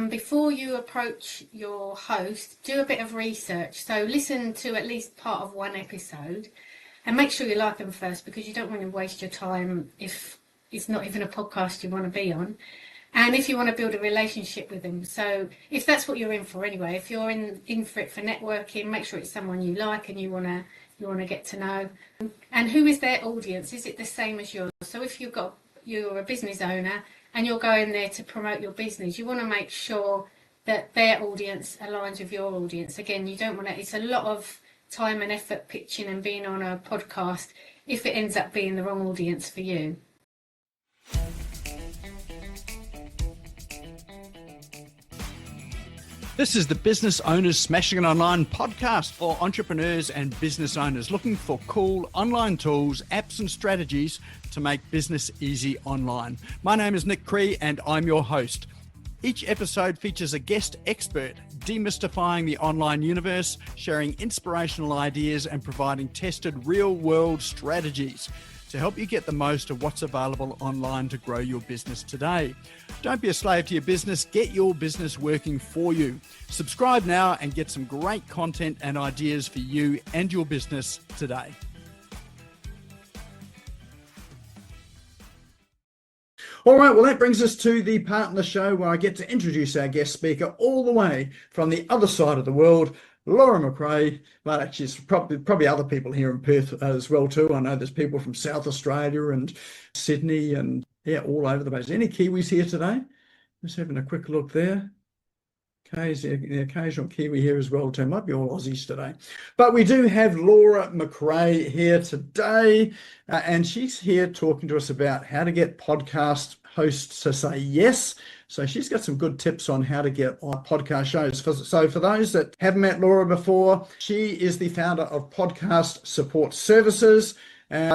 Before you approach your host, do a bit of research. So listen to at least part of one episode and make sure you like them first, because you don't want to waste your time if it's not even a podcast you want to be on. And if you want to build a relationship with them. So if that's what you're in for anyway, if you're in for it for networking, make sure it's someone you like and you want to get to know. And who is their audience? Is it the same as yours? So if you're a business owner and you're going there to promote your business, you want to make sure that their audience aligns with your audience. Again, you don't want to, it's a lot of time and effort pitching and being on a podcast if it ends up being the wrong audience for you. This is the Business Owners Smashing It Online podcast for entrepreneurs and business owners looking for cool online tools, apps and strategies to make business easy online. My name is McRae and I'm your host. Each episode features a guest expert demystifying the online universe, sharing inspirational ideas and providing tested real-world strategies to help you get the most of what's available online to grow your business today. Don't be a slave to your business, get your business working for you. Subscribe now and get some great content and ideas for you and your business today. All right, well, that brings us to the part of the show where I get to introduce our guest speaker all the way from the other side of the world, Laura McCrae. Well, actually, it's probably other people here in Perth as well too. I know there's people from South Australia and Sydney and all over the place. Any Kiwis here today? Just having a quick look there. Okay, the occasional Kiwi here as well too. Might be all Aussies today. But we do have Laura McCrae here today, and she's here talking to us about how to get podcast hosts to say yes. So she's got some good tips on how to get on podcast shows. So for those that haven't met Laura before, she is the founder of Podcast Support Services.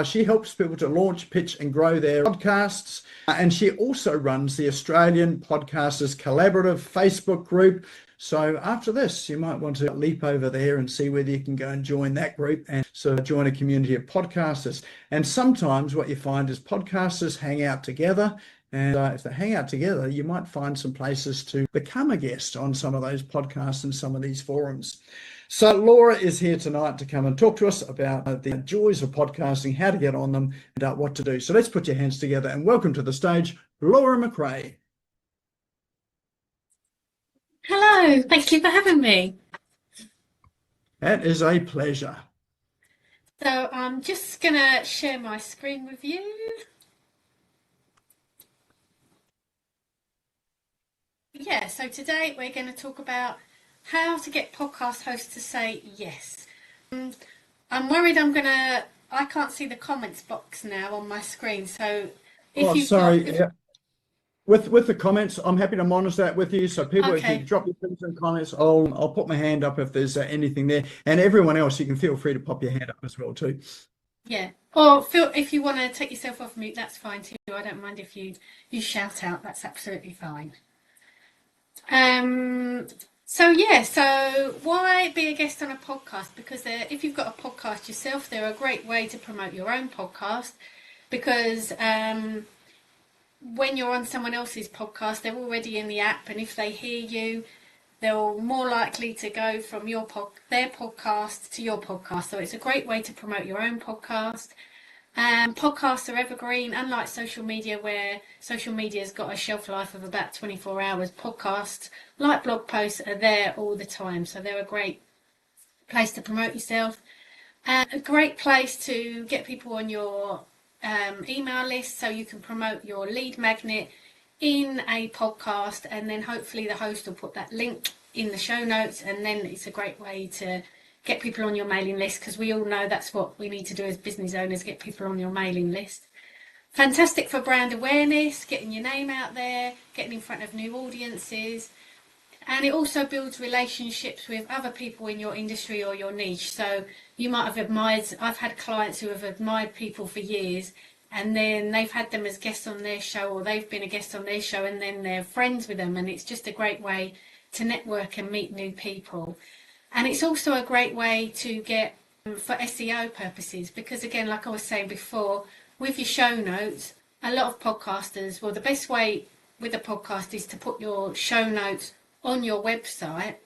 She helps people to launch, pitch and grow their podcasts. And she also runs the Australian Podcasters Collaborative Facebook group. So after this, you might want to leap over there and see whether you can go and join that group and sort of join a community of podcasters. And sometimes what you find is podcasters hang out together. And if they hang out together, you might find some places to become a guest on some of those podcasts and some of these forums. So Laura is here tonight to come and talk to us about the joys of podcasting, how to get on them, and what to do. So let's put your hands together and welcome to the stage, Laura McCrae. Hello, thank you for having me. That is a pleasure. So I'm just going to share my screen with you. Yeah, so today we're going to talk about how to get podcast hosts to say yes. I'm worried I can't see the comments box now on my screen. So if With the comments, I'm happy to monitor that with you. So people, Okay. if you drop your things in comments, I'll put my hand up if there's anything there. And everyone else, you can feel free to pop your hand up as well too. Yeah, or if you want to take yourself off mute, that's fine too. I don't mind if you shout out, that's absolutely fine. So why be a guest on a podcast? Because if you've got a podcast yourself, they're a great way to promote your own podcast, because when you're on someone else's podcast, they're already in the app, and if they hear you, they're more likely to go from their podcast to your podcast. So it's a great way to promote your own podcast. Podcasts are evergreen, unlike social media, where social media's got a shelf life of about 24 hours. Podcasts, like blog posts, are there all the time. So they're a great place to promote yourself. A great place to get people on your email list, so you can promote your lead magnet in a podcast, and then hopefully the host will put that link in the show notes, and then it's a great way to get people on your mailing list, because we all know that's what we need to do as business owners, get people on your mailing list. Fantastic for brand awareness, getting your name out there, getting in front of new audiences, and it also builds relationships with other people in your industry or your niche. So you might have I've had clients who have admired people for years, and then they've had them as guests on their show, or they've been a guest on their show, and then they're friends with them, and it's just a great way to network and meet new people. And it's also a great way to get for SEO purposes, because again, like I was saying before, with your show notes, a lot of podcasters, well, the best way with a podcast is to put your show notes on your website,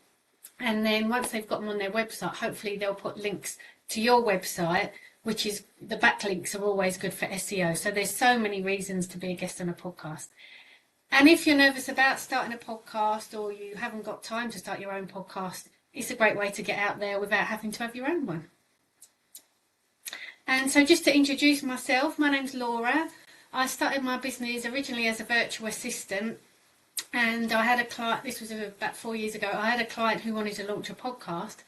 and then once they've got them on their website, hopefully they'll put links to your website, which is, the backlinks are always good for SEO. So there's so many reasons to be a guest on a podcast. And if you're nervous about starting a podcast, or you haven't got time to start your own podcast, it's a great way to get out there without having to have your own one. And so just to introduce myself, my name's Laura. I started my business originally as a virtual assistant, and I had a client, this was about 4 years ago, I had a client who wanted to launch a podcast,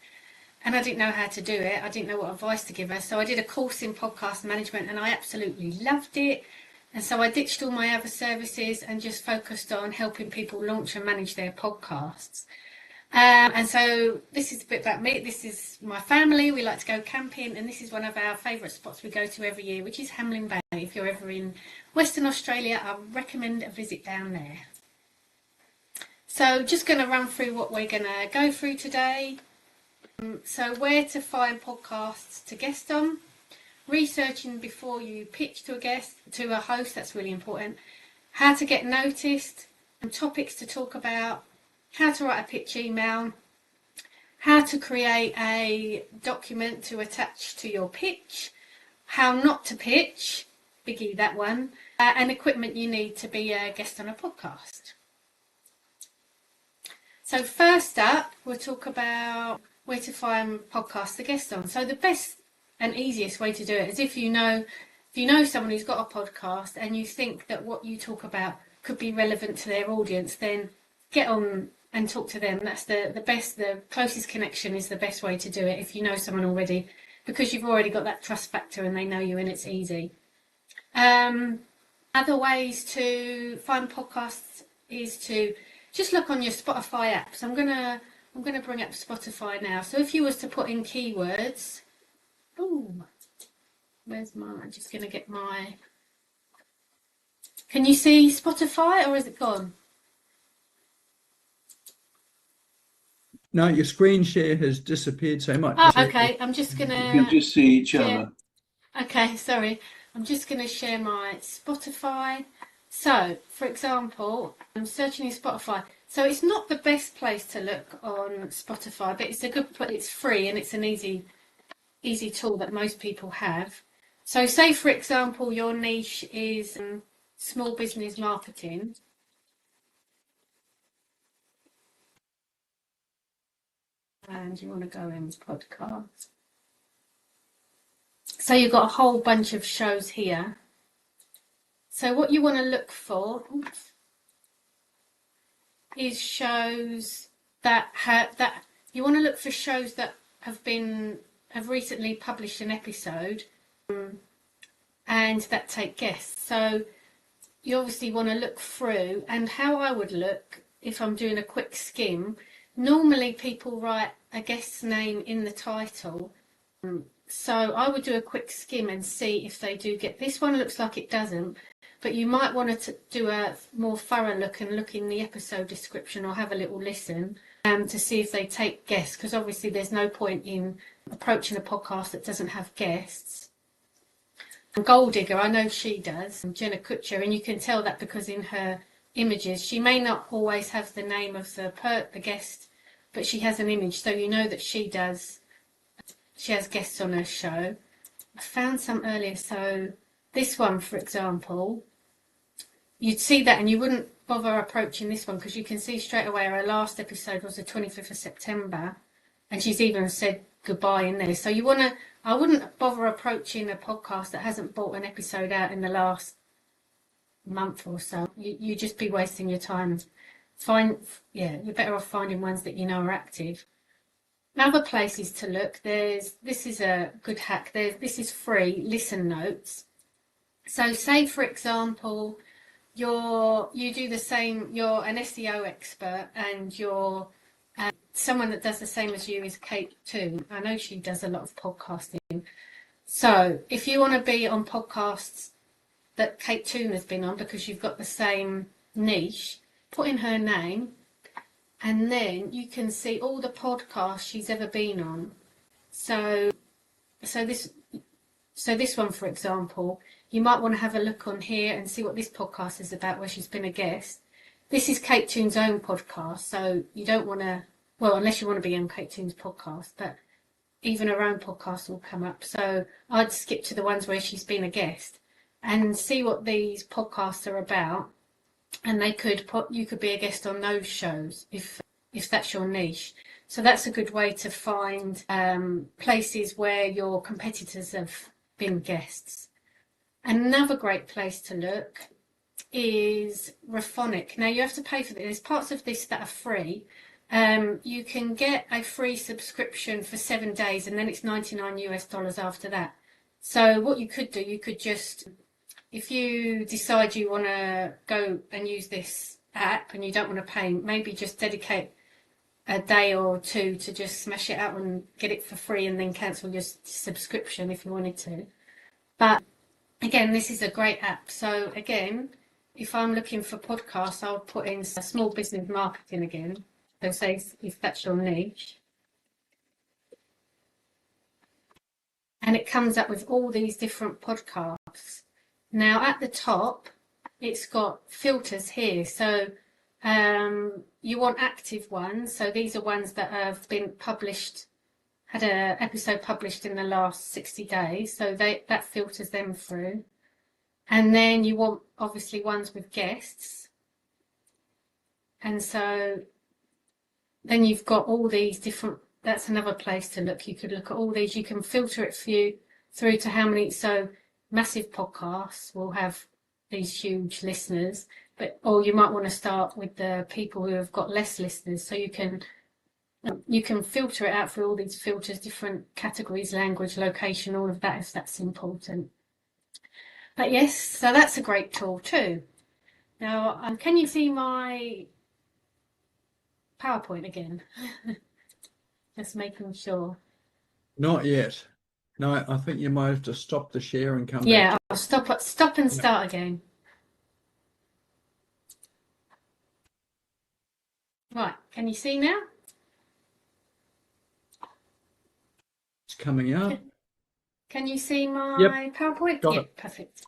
and I didn't know how to do it. I didn't know what advice to give her. So I did a course in podcast management, and I absolutely loved it. And so I ditched all my other services and just focused on helping people launch and manage their podcasts. And so this is a bit about me. This is my family. We like to go camping, and this is one of our favourite spots we go to every year, which is Hamlin Bay. If you're ever in Western Australia, I recommend a visit down there. So just going to run through what we're going to go through today. So where to find podcasts to guest on, researching before you pitch to a host, that's really important, how to get noticed, and topics to talk about, how to write a pitch email, how to create a document to attach to your pitch, how not to pitch, biggie that one, and equipment you need to be a guest on a podcast. So first up, we'll talk about where to find podcasts to guest on. So the best and easiest way to do it is if you know someone who's got a podcast and you think that what you talk about could be relevant to their audience, then get on and talk to them. That's the best, the closest connection is the best way to do it if you know someone already, because you've already got that trust factor and they know you and it's easy. Other ways to find podcasts is to just look on your Spotify app. So I'm gonna bring up Spotify now. So if you was to put in keywords, I'm just gonna get my, can you see Spotify or is it gone? No, your screen share has disappeared so much. Oh, okay, I'm just gonna, You can just see each other. Okay, sorry. I'm just gonna share my Spotify. So, for example, I'm searching in Spotify. So it's not the best place to look on Spotify, but it's a good place. It's free and it's an easy tool that most people have. So say, for example, your niche is small business marketing. And you want to go in podcast. So you've got a whole bunch of shows here. So what you want to look for is shows that you want to look for shows that have recently published an episode and that take guests. So you obviously want to look through, and how I would look if I'm doing a quick skim, normally people write a guest's name in the title. So I would do a quick skim and see if they do get, this one looks like it doesn't, but you might want to do a more thorough look and look in the episode description or have a little listen to see if they take guests, because obviously there's no point in approaching a podcast that doesn't have guests. And Gold Digger, I know she does, and Jenna Kutcher, and you can tell that because in her images she may not always have the name of the guest, but she has an image, so you know that she has guests on her show. I found some earlier, so this one, for example, you'd see that and you wouldn't bother approaching this one because you can see straight away her last episode was the 25th of September and she's even said goodbye in there. So I wouldn't bother approaching a podcast that hasn't brought an episode out in the last month or so. You'd just be wasting your time. You're better off finding ones that you know are active. Other places to look, this is a good hack. This is free, Listen Notes. So say, for example, you do the same, you're an SEO expert and you're someone that does the same as you is Kate Toon. I know she does a lot of podcasting. So if you want to be on podcasts that Kate Toon has been on because you've got the same niche, put in her name, and then you can see all the podcasts she's ever been on. So this one, for example, you might want to have a look on here and see what this podcast is about where she's been a guest. this is Kate Toon's own podcast, so you don't want to, well, unless you want to be on Kate Toon's podcast, but even her own podcast will come up. So I'd skip to the ones where she's been a guest and see what these podcasts are about. And you could be a guest on those shows if that's your niche. So that's a good way to find places where your competitors have been guests. Another great place to look is Rafonic. Now you have to pay for this. There's parts of this that are free. You can get a free subscription for 7 days, and then it's $99 after that. So what you could do, you could just, if you decide you want to go and use this app and you don't want to pay, maybe just dedicate a day or two to just smash it out and get it for free, and then cancel your subscription if you wanted to. But again, this is a great app. So again, if I'm looking for podcasts, I'll put in small business marketing again. So say if that's your niche. And it comes up with all these different podcasts. Now at the top, it's got filters here. So you want active ones. So these are ones that have been published, had an episode published in the last 60 days. So that filters them through. And then you want obviously ones with guests. And so then you've got all these different, that's another place to look. You could look at all these. You can filter it through to how many. So massive podcasts will have these huge listeners, or you might want to start with the people who have got less listeners. So you can filter it out through all these filters, different categories, language, location, all of that, if that's important. But yes, so that's a great tool too. Now, can you see my PowerPoint again? Just making sure. Not yet. No, I think you might have to stop the share and come back. Yeah, I'll stop and start again. Right, can you see now? It's coming up. Can you see my PowerPoint? Got it. Perfect.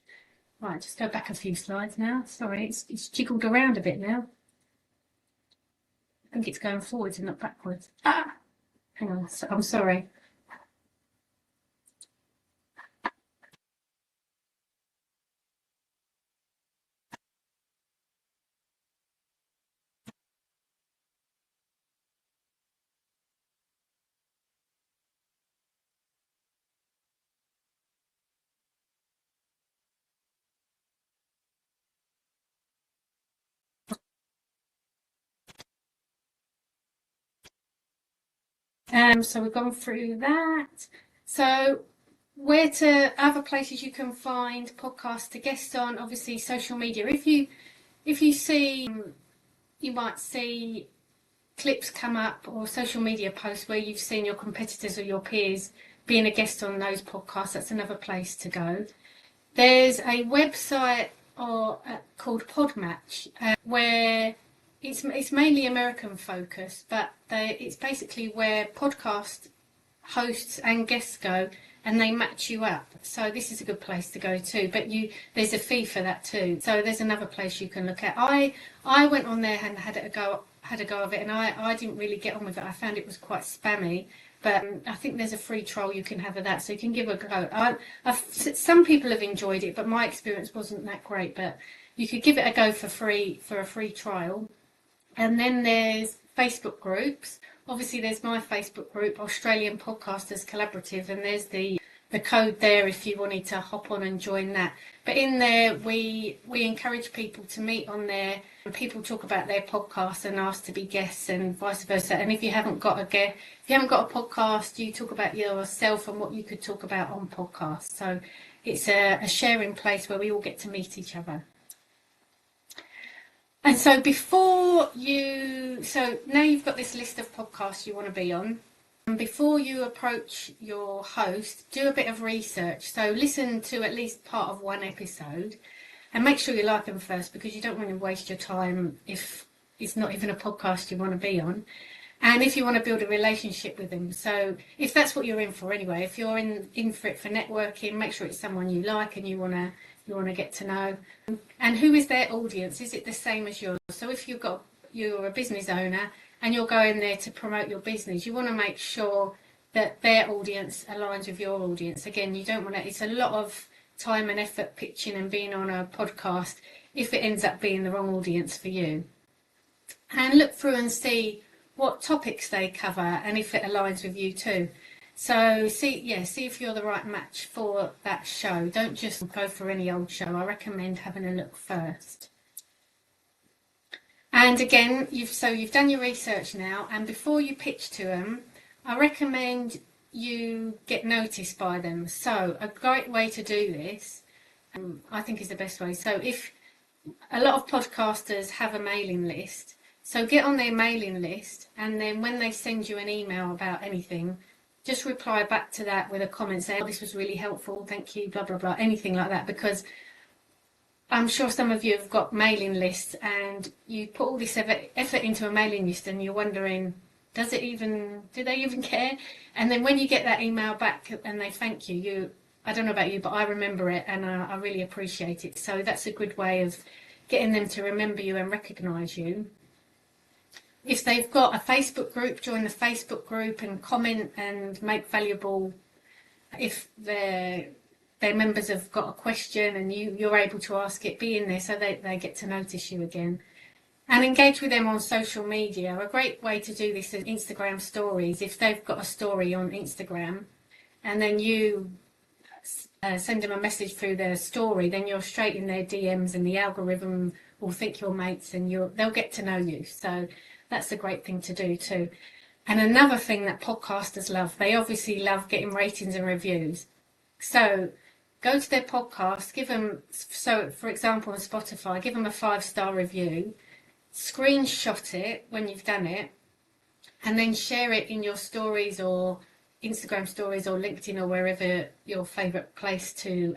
Right, just go back a few slides now. Sorry, it's jiggled around a bit now. I think it's going forwards and not backwards. Hang on, I'm sorry. So we've gone through that. So where to other places you can find podcasts to guest on, obviously social media. If you see, you might see clips come up or social media posts where you've seen your competitors or your peers being a guest on those podcasts. That's another place to go. There's a website called PodMatch where it's mainly American focused, but it's basically where podcast hosts and guests go, and they match you up. So this is a good place to go too, but there's a fee for that too. So there's another place you can look at. I went on there and had a go of it, and I didn't really get on with it. I found it was quite spammy, but I think there's a free trial you can have of that, so you can give it a go. Some people have enjoyed it, but my experience wasn't that great. But you could give it a go for a free trial. And then there's Facebook groups. Obviously, there's my Facebook group, Australian Podcasters Collaborative, and there's the code there if you wanted to hop on and join that. But in there, we encourage people to meet on there. People talk about their podcasts and ask to be guests, and vice versa. And if you haven't got a podcast, you talk about yourself and what you could talk about on podcasts. So it's a sharing place where we all get to meet each other. And so now you've got this list of podcasts you want to be on. And before you approach your host, do a bit of research. So listen to at least part of one episode and make sure you like them first, because you don't want to waste your time if it's not even a podcast you want to be on. And if you want to build a relationship with them. So if that's what you're in for anyway, if you're in for it for networking, make sure it's someone you like and you want you want to get to know. And who is their audience? Is it the same as yours? So if you're a business owner and you're going there to promote your business, you want to make sure that their audience aligns with your audience. Again, you don't want to, it's a lot of time and effort pitching and being on a podcast if it ends up being the wrong audience for you. And look through and see what topics they cover and if it aligns with you too. So see if you're the right match for that show. Don't just go for any old show. I recommend having a look first. And again, you've done your research now, and before you pitch to them, I recommend you get noticed by them. So a great way to do this, I think, is the best way. So if a lot of podcasters have a mailing list, so get on their mailing list, and then when they send you an email about anything, just reply back to that with a comment saying, oh, this was really helpful, thank you, blah, blah, blah, anything like that, because I'm sure some of you have got mailing lists and you put all this effort into a mailing list and you're wondering, do they even care? And then when you get that email back and they thank you, I don't know about you, but I remember it and I really appreciate it. So that's a good way of getting them to remember you and recognise you. If they've got a Facebook group, join the Facebook group and comment and make valuable. If their members have got a question and you're able to ask it, be in there so they get to notice you again. And engage with them on social media. A great way to do this is Instagram stories. If they've got a story on Instagram and then you send them a message through their story, then you're straight in their DMs and the algorithm will think you're mates and they'll get to know you. So that's a great thing to do too. And another thing that podcasters love, they obviously love getting ratings and reviews. So go to their podcast, give them, so for example on Spotify, give them a 5-star review, screenshot it when you've done it, and then share it in your stories or Instagram stories or LinkedIn or wherever your favourite place to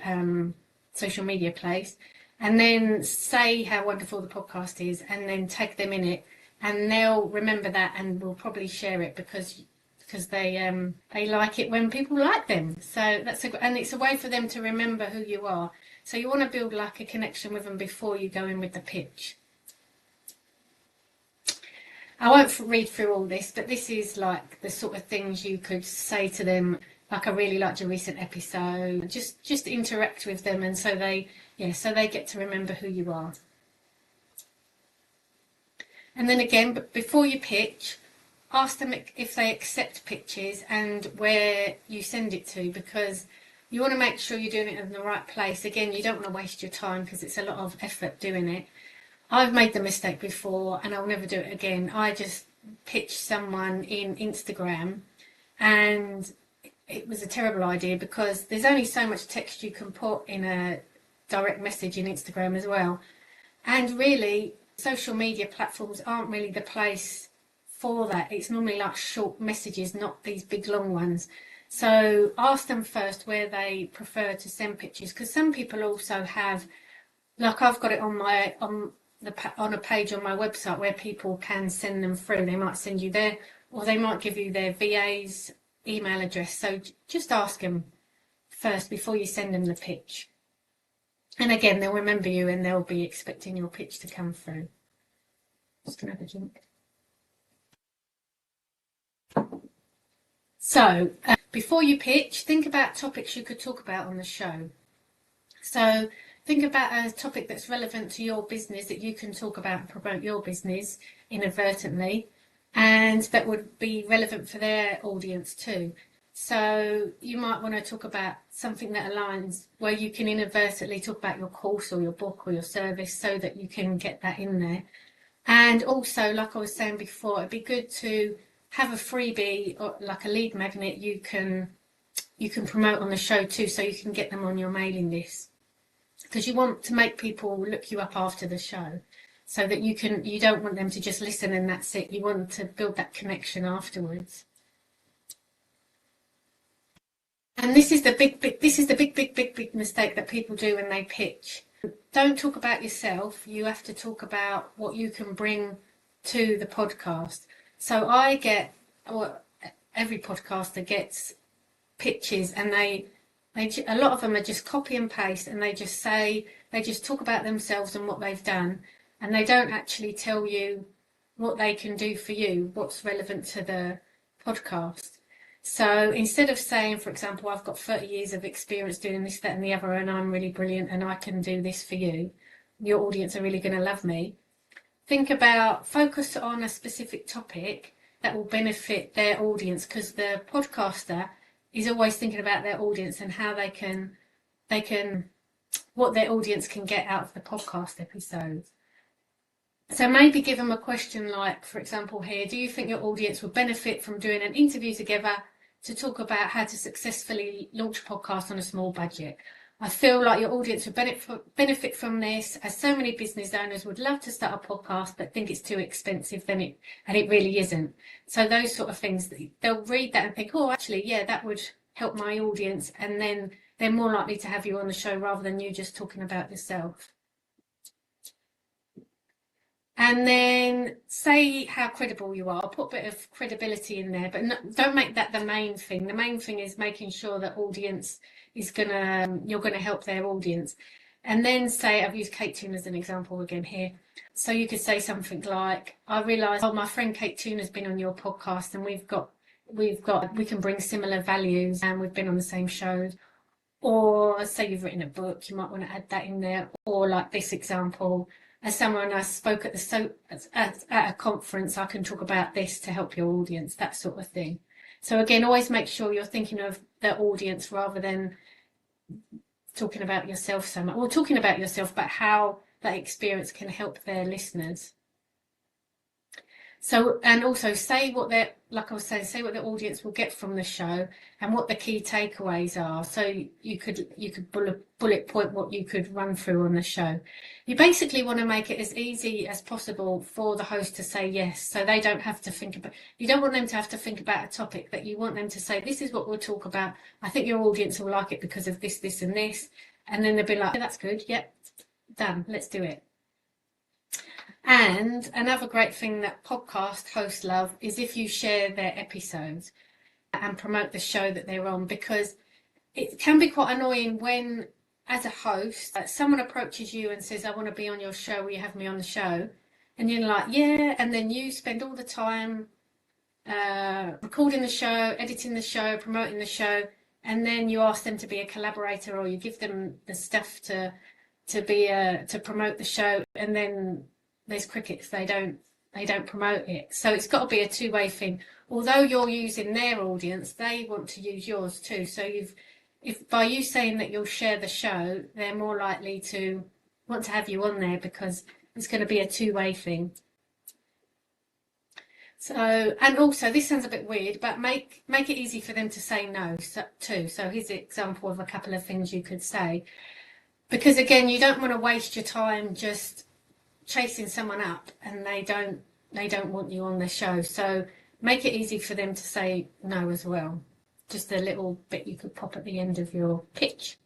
social media place, and then say how wonderful the podcast is and then tag them in it, and they'll remember that and will probably share it because they like it when people like them. So and it's a way for them to remember who you are. So you want to build like a connection with them before you go in with the pitch. I won't read through all this, but this is like the sort of things you could say to them. Like, I really liked your recent episode. Just interact with them, and so they get to remember who you are. And then again, but before you pitch, ask them if they accept pitches and where you send it to, because you want to make sure you're doing it in the right place. Again, you don't want to waste your time because it's a lot of effort doing it. I've made the mistake before and I'll never do it again. I just pitched someone in Instagram and it was a terrible idea because there's only so much text you can put in a direct message in Instagram as well. And really, social media platforms aren't really the place for that. It's normally like short messages, not these big long ones. So ask them first where they prefer to send pictures, because some people also have, like I've got it on a page on my website where people can send them through. They might send you there, or they might give you their VA's email address. So just ask them first before you send them the pitch. And again, they'll remember you and they'll be expecting your pitch to come through. Just gonna have a drink. So before you pitch, think about topics you could talk about on the show. So think about a topic that's relevant to your business that you can talk about and promote your business inadvertently, and that would be relevant for their audience too. So you might want to talk about something that aligns, where you can inadvertently talk about your course or your book or your service so that you can get that in there. And also, like I was saying before, it'd be good to have a freebie or like a lead magnet you can promote on the show too, so you can get them on your mailing list. Because you want to make people look you up after the show, so that you don't want them to just listen and that's it. You want to build that connection afterwards. And this is the big mistake that people do when they pitch. Don't talk about yourself. You have to talk about what you can bring to the podcast. So every podcaster gets pitches and they A lot of them are just copy and paste, and they just talk about themselves and what they've done, and they don't actually tell you what they can do for you, what's relevant to the podcast. So instead of saying, for example, I've got 30 years of experience doing this, that, and the other, and I'm really brilliant and I can do this for you, your audience are really going to love me. Focus on a specific topic that will benefit their audience, because the podcaster is always thinking about their audience and how what their audience can get out of the podcast episodes. So maybe give them a question like, for example here, do you think your audience will benefit from doing an interview together to talk about how to successfully launch a podcast on a small budget? I feel like your audience would benefit from this, as so many business owners would love to start a podcast but think it's too expensive, and it really isn't. So those sort of things, they'll read that and think, oh, actually, yeah, that would help my audience, and then they're more likely to have you on the show rather than you just talking about yourself. And then say how credible you are. Put a bit of credibility in there, but don't make that the main thing. The main thing is making sure that audience is you're gonna help their audience. And then say, I've used Kate Toon as an example again here. So you could say something like, I realise, my friend Kate Toon has been on your podcast, and we can bring similar values, and we've been on the same shows. Or say you've written a book, you might want to add that in there. Or like this example, as someone I spoke at a conference, I can talk about this to help your audience, that sort of thing. So again, always make sure you're thinking of the audience rather than talking about yourself so much, or talking about yourself, but how that experience can help their listeners. So, and also say what their audience will get from the show and what the key takeaways are. So you could bullet point what you could run through on the show. You basically want to make it as easy as possible for the host to say yes, so they don't have to think about. You don't want them to have to think about a topic, but you want them to say, "This is what we'll talk about. I think your audience will like it because of this, this, and this." And then they'll be like, "Yeah, that's good. Yep, done. Let's do it." And another great thing that podcast hosts love is if you share their episodes and promote the show that they're on, because it can be quite annoying when, as a host, someone approaches you and says, I want to be on your show, will you have me on the show? And you're like, yeah, and then you spend all the time recording the show, editing the show, promoting the show, and then you ask them to be a collaborator, or you give them the stuff to promote the show, and then there's crickets, they don't promote it. So it's got to be a two-way thing. Although you're using their audience, they want to use yours too. So if by you saying that you'll share the show, they're more likely to want to have you on there, because it's going to be a two-way thing. So, and also, this sounds a bit weird, but make it easy for them to say no too. So here's an example of a couple of things you could say, because again, you don't want to waste your time just chasing someone up and they don't want you on the show. So make it easy for them to say no as well. Just a little bit you could pop at the end of your pitch.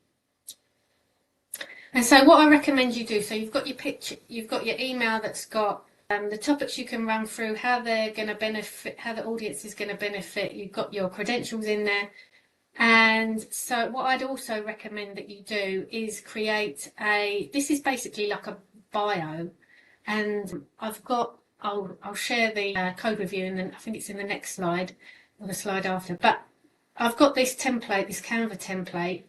And so what I recommend you do, so you've got your pitch, you've got your email that's got the topics you can run through, how they're going to benefit, how the audience is going to benefit, you've got your credentials in there. And so what I'd also recommend that you do is create this is basically like a bio. And I'll share the code with you, and then I think it's in the next slide or the slide after. But I've got this template, this Canva template,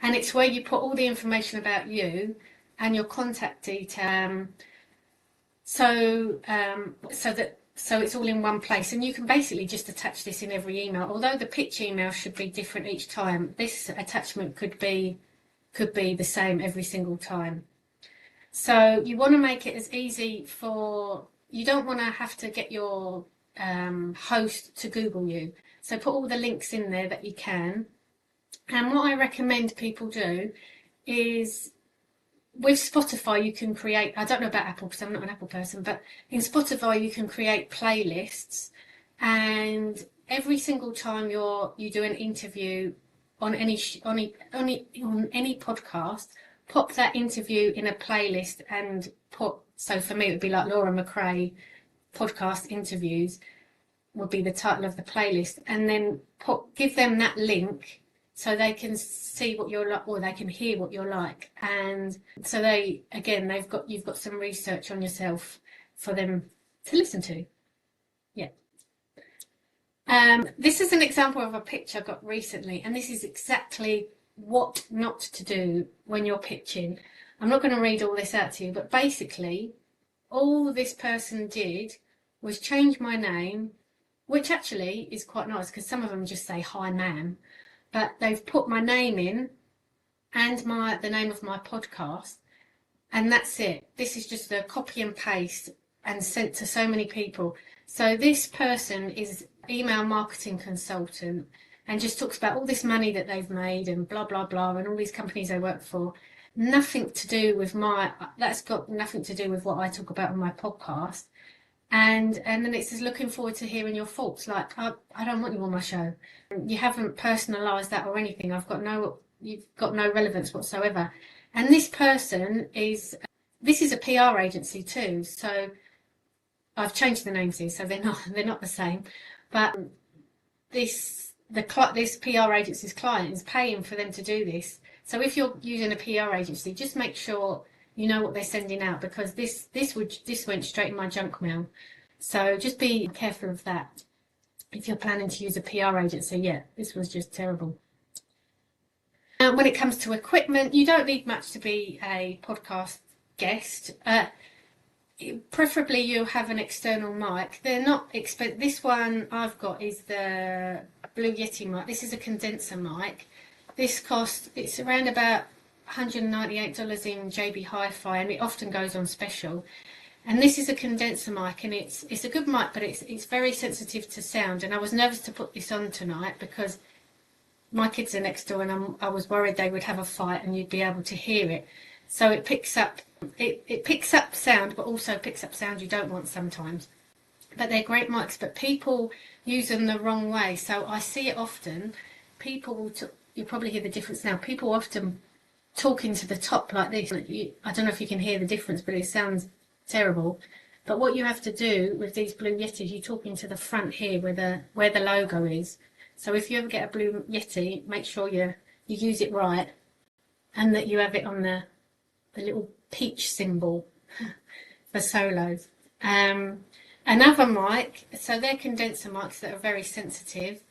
and it's where you put all the information about you and your contact detail. So it's all in one place, and you can basically just attach this in every email. Although the pitch email should be different each time, this attachment could be the same every single time. So you want to make it as easy you don't want to have to get your host to Google you. So put all the links in there that you can. And what I recommend people do is, with Spotify, you can create, I don't know about Apple because I'm not an Apple person, but in Spotify you can create playlists, and every single time you do an interview on any podcast, pop that interview in a playlist and so for me it would be like Laura McCrae podcast interviews would be the title of the playlist, and then give them that link so they can see what you're like, or they can hear what you're like. And so you've got some research on yourself for them to listen to. Yeah. This is an example of a pitch I got recently, and this is exactly what not to do when you're pitching. I'm not going to read all this out to you, but basically all this person did was change my name, which actually is quite nice because some of them just say hi ma'am, but they've put my name in and the name of my podcast, and that's it. This is just a copy and paste and sent to so many people. So this person is email marketing consultant and just talks about all this money that they've made and blah blah blah, and all these companies they work for. Nothing to do with that's got nothing to do with what I talk about on my podcast. And then it says, looking forward to hearing your thoughts. Like, I don't want you on my show. You haven't personalised that or anything. You've got no relevance whatsoever. And this person this is a PR agency too. So I've changed the names here, so they're not the same. But this PR agency's client is paying for them to do this. So if you're using a PR agency, just make sure you know what they're sending out, because this went straight in my junk mail. So just be careful of that. If you're planning to use a PR agency, yeah, this was just terrible. When it comes to equipment, you don't need much to be a podcast guest. Preferably you'll have an external mic. They're not expensive. This one I've got is the Blue Yeti mic. This is a condenser mic. This it's around about $198 in JB Hi-Fi, and it often goes on special. And this is a condenser mic, and it's a good mic, but it's very sensitive to sound. And I was nervous to put this on tonight because my kids are next door, and I was worried they would have a fight and you'd be able to hear it. So it picks up sound, but also picks up sound you don't want sometimes. But they're great mics, but people use them the wrong way. So I see it often. People will you'll probably hear the difference now. People often talking to the top like this. I don't know if you can hear the difference, but it sounds terrible. But what you have to do with these Blue Yetis, you're talking to the front here where the logo is. So if you ever get a Blue Yeti, make sure you use it right, and that you have it on the little peach symbol for solos. Another mic, so they're condenser mics that are very sensitive.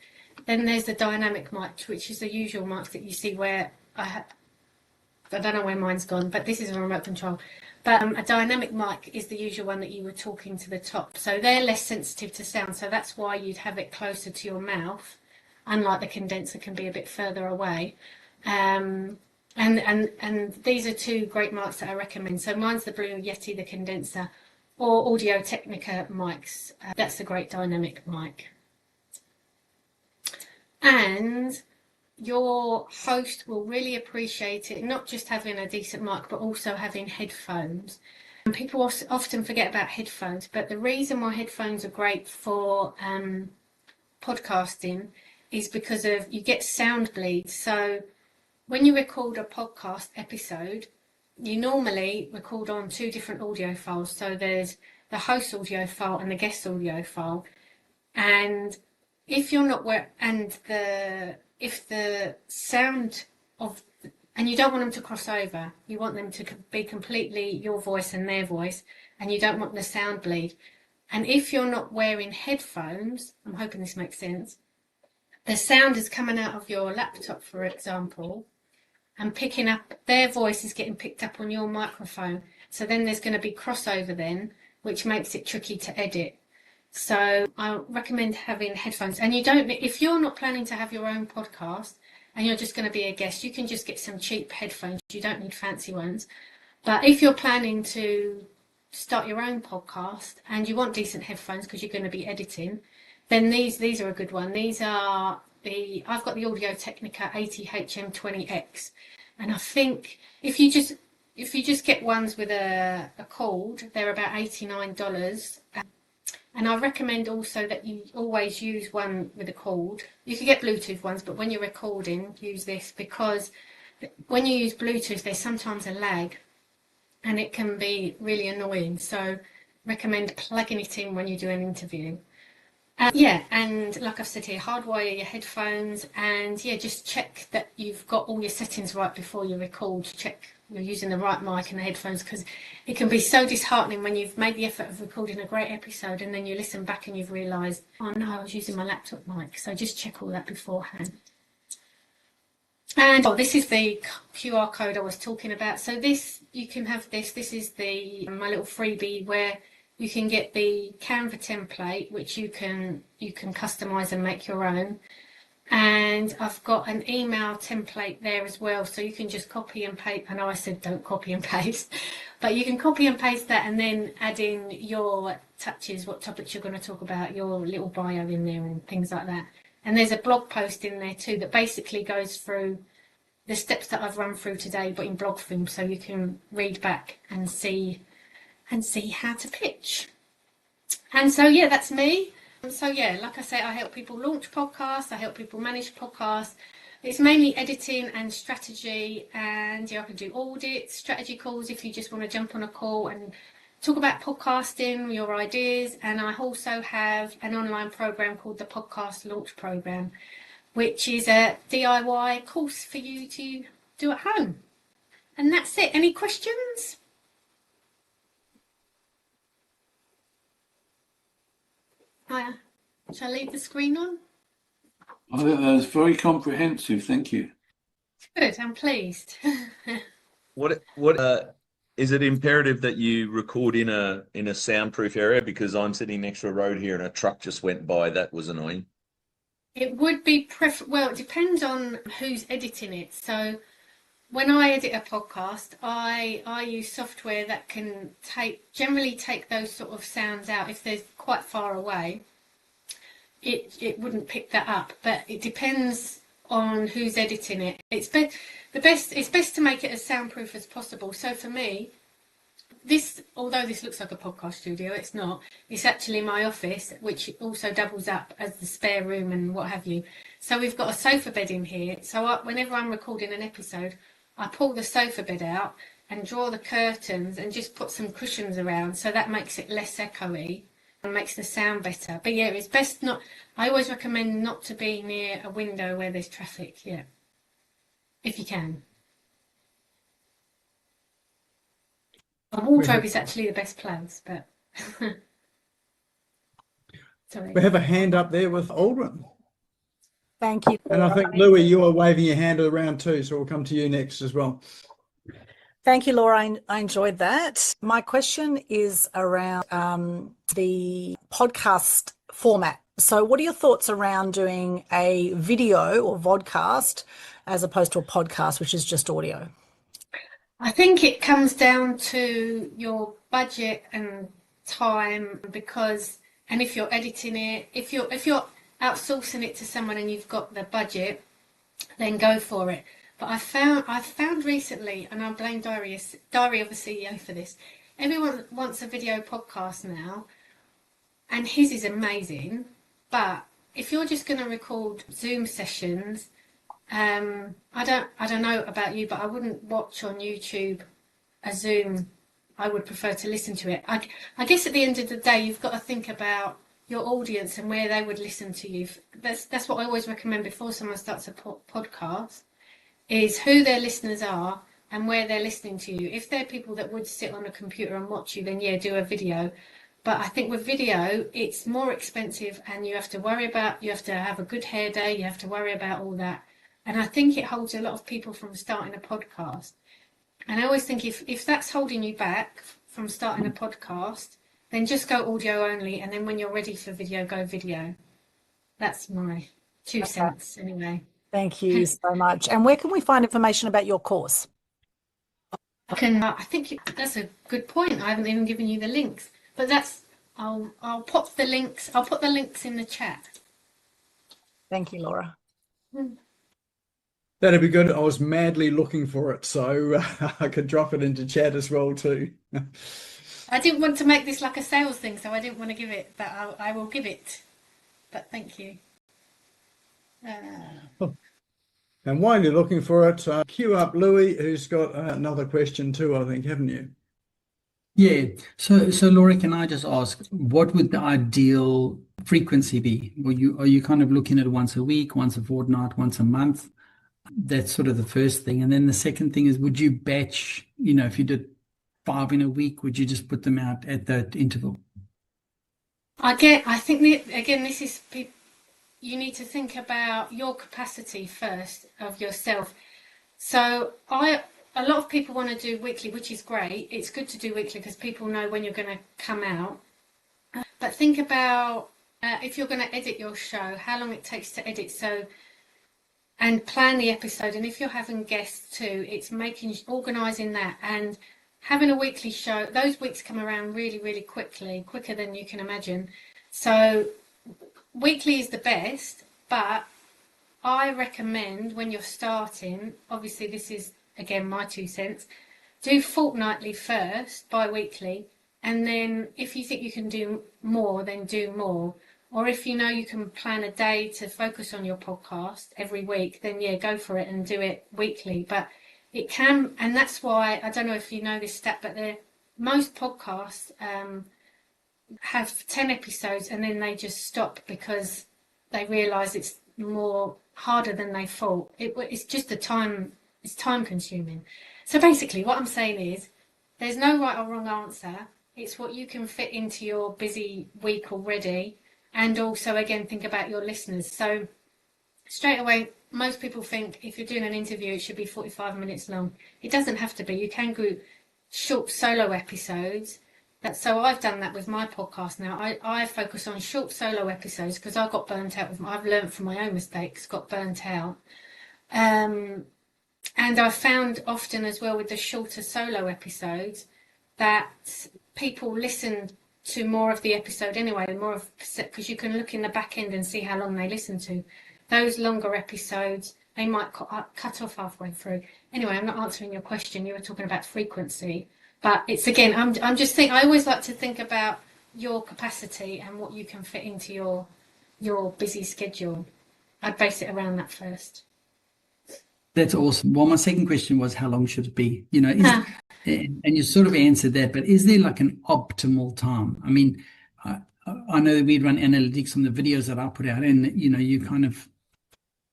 Then there's the dynamic mic, which is the usual mic that you see where I don't know where mine's gone, but this is a remote control. But a dynamic mic is the usual one that you were talking to the top. So they're less sensitive to sound, so that's why you'd have it closer to your mouth, unlike the condenser can be a bit further away. And these are two great mics that I recommend. So mine's the Blue Yeti, the condenser, or Audio Technica mics. That's a great dynamic mic. And your host will really appreciate it, not just having a decent mic, but also having headphones. And people often forget about headphones, but the reason why headphones are great for podcasting is because you get sound bleed. So when you record a podcast episode, you normally record on two different audio files. So there's the host audio file and the guest audio file. And if you're not if the sound and you don't want them to cross over, you want them to be completely your voice and their voice, and you don't want the sound bleed. And if you're not wearing headphones, I'm hoping this makes sense, the sound is coming out of your laptop, for example, and picking up, their voice is getting picked up on your microphone. So then there's going to be crossover then, which makes it tricky to edit. So I recommend having headphones. And if you're not planning to have your own podcast and you're just going to be a guest, you can just get some cheap headphones. You don't need fancy ones. But if you're planning to start your own podcast and you want decent headphones because you're going to be editing, then these are a good one. These are I've got the Audio Technica 80HM20X, and I think if you just get ones with a cord, they're about $89. And I recommend also that you always use one with a cord. You can get Bluetooth ones, but when you're recording, use this, because when you use Bluetooth, there's sometimes a lag and it can be really annoying. So recommend plugging it in when you do an interview. Yeah, and like I've said here, hardwire your headphones, and yeah, just check that you've got all your settings right before you record. Check you're using the right mic and the headphones, because it can be so disheartening when you've made the effort of recording a great episode and then you listen back and you've realised, oh no, I was using my laptop mic. So just check all that beforehand. And this is the QR code I was talking about. So this, you can have this. This is my little freebie where you can get the Canva template, which you can customize and make your own. And I've got an email template there as well, so you can just copy and paste. I know I said don't copy and paste, but you can copy and paste that and then add in your touches, what topics you're going to talk about, your little bio in there and things like that. And there's a blog post in there too that basically goes through the steps that I've run through today, but in blog form, so you can read back and see how to pitch. And so yeah, that's me. So yeah, like I say, I help people launch podcasts, I help people manage podcasts. It's mainly editing and strategy, and yeah, I can do audits, strategy calls if you just want to jump on a call and talk about podcasting, your ideas. And I also have an online program called the Podcast Launch Program, which is a DIY course for you to do at home. And that's it. Any questions? Shall I leave the screen on? I think that was very comprehensive. Thank you. Good, I'm pleased. What is it imperative that you record in a soundproof area? Because I'm sitting next to a road here and a truck just went by. That was annoying. It would be well, it depends on who's editing it. So when I edit a podcast, I use software that can generally take those sort of sounds out. If they're quite far away, it wouldn't pick that up. But it depends on who's editing it. It's best to make it as soundproof as possible. So for me, although this looks like a podcast studio, it's not. It's actually my office, which also doubles up as the spare room and what have you. So we've got a sofa bed in here. So whenever I'm recording an episode, I pull the sofa bed out and draw the curtains and just put some cushions around, so that makes it less echoey and makes the sound better. But yeah, it's best not. I always recommend not to be near a window where there's traffic. Yeah, if you can. A wardrobe is actually the best place, but sorry. We have a hand up there with Aldrin. Thank you. And I think, Louis, you are waving your hand around too, so we'll come to you next as well. Thank you, Laura. I enjoyed that. My question is around the podcast format. So what are your thoughts around doing a video or vodcast as opposed to a podcast, which is just audio? I think it comes down to your budget and time, and if you're editing it, if you're outsourcing it to someone and you've got the budget, then go for it. But I've found recently, and I blame Diary of the CEO for this, everyone wants a video podcast now, and his is amazing. But if you're just going to record Zoom sessions, I don't know about you, but I wouldn't watch on YouTube a Zoom. I would prefer to listen to it. I guess at the end of the day, you've got to think about your audience and where they would listen to you. That's what I always recommend before someone starts a podcast, is who their listeners are and where they're listening to you. If they're people that would sit on a computer and watch you, then yeah, do a video. But I think with video, it's more expensive, and you have to have a good hair day, you have to worry about all that. And I think it holds a lot of people from starting a podcast. And I always think if that's holding you back from starting a podcast, then just go audio only, and then when you're ready for video, go video. That's my 2 cents anyway. Thank you so much. And where can we find information about your course? I think that's a good point. I haven't even given you the links, but I'll put the links. I'll put the links in the chat. Thank you, Laura. That'd be good. I was madly looking for it, so I could drop it into chat as well too. I didn't want to make this like a sales thing, so I didn't want to give it, but I will give it. But thank you. And while you're looking for it, queue up Louis, who's got another question too, I think, haven't you? Yeah. So Laura, can I just ask, what would the ideal frequency be? Are you kind of looking at once a week, once a fortnight, once a month? That's sort of the first thing. And then the second thing is, would you batch, if you did 5 in a week, would you just put them out at that interval? I think again, this is, you need to think about your capacity first of yourself. So a lot of people want to do weekly, which is great. It's good to do weekly because people know when you're going to come out. But think about if you're going to edit your show, how long it takes to edit. And plan the episode. And if you're having guests too, it's organising that and having a weekly show. Those weeks come around really, really quickly, quicker than you can imagine. So weekly is the best, but I recommend when you're starting, obviously this is, again, my 2 cents, do fortnightly first, bi-weekly, and then if you think you can do more, then do more. Or if you can plan a day to focus on your podcast every week, then yeah, go for it and do it weekly. But it can, and that's why, I don't know if you know this stat, but most podcasts have 10 episodes and then they just stop because they realise it's more harder than they thought. It's just it's time consuming. So basically what I'm saying is there's no right or wrong answer. It's what you can fit into your busy week already. And also, again, think about your listeners. So straight away, most people think if you're doing an interview, it should be 45 minutes long. It doesn't have to be. You can do short solo episodes. So I've done that with my podcast now. I focus on short solo episodes because I got burnt out. I've learned from my own mistakes, got burnt out. And I found often as well with the shorter solo episodes that people listen to more of the episode anyway, because you can look in the back end and see how long they listen to. Those longer episodes, they might cut off halfway through. Anyway, I'm not answering your question. You were talking about frequency, but it's, again, I'm just thinking, I always like to think about your capacity and what you can fit into your busy schedule. I'd base it around that first. That's awesome. Well, my second question was, how long should it be? And you sort of answered that, but is there like an optimal time? I mean, I know that we'd run analytics on the videos that I put out, and you kind of,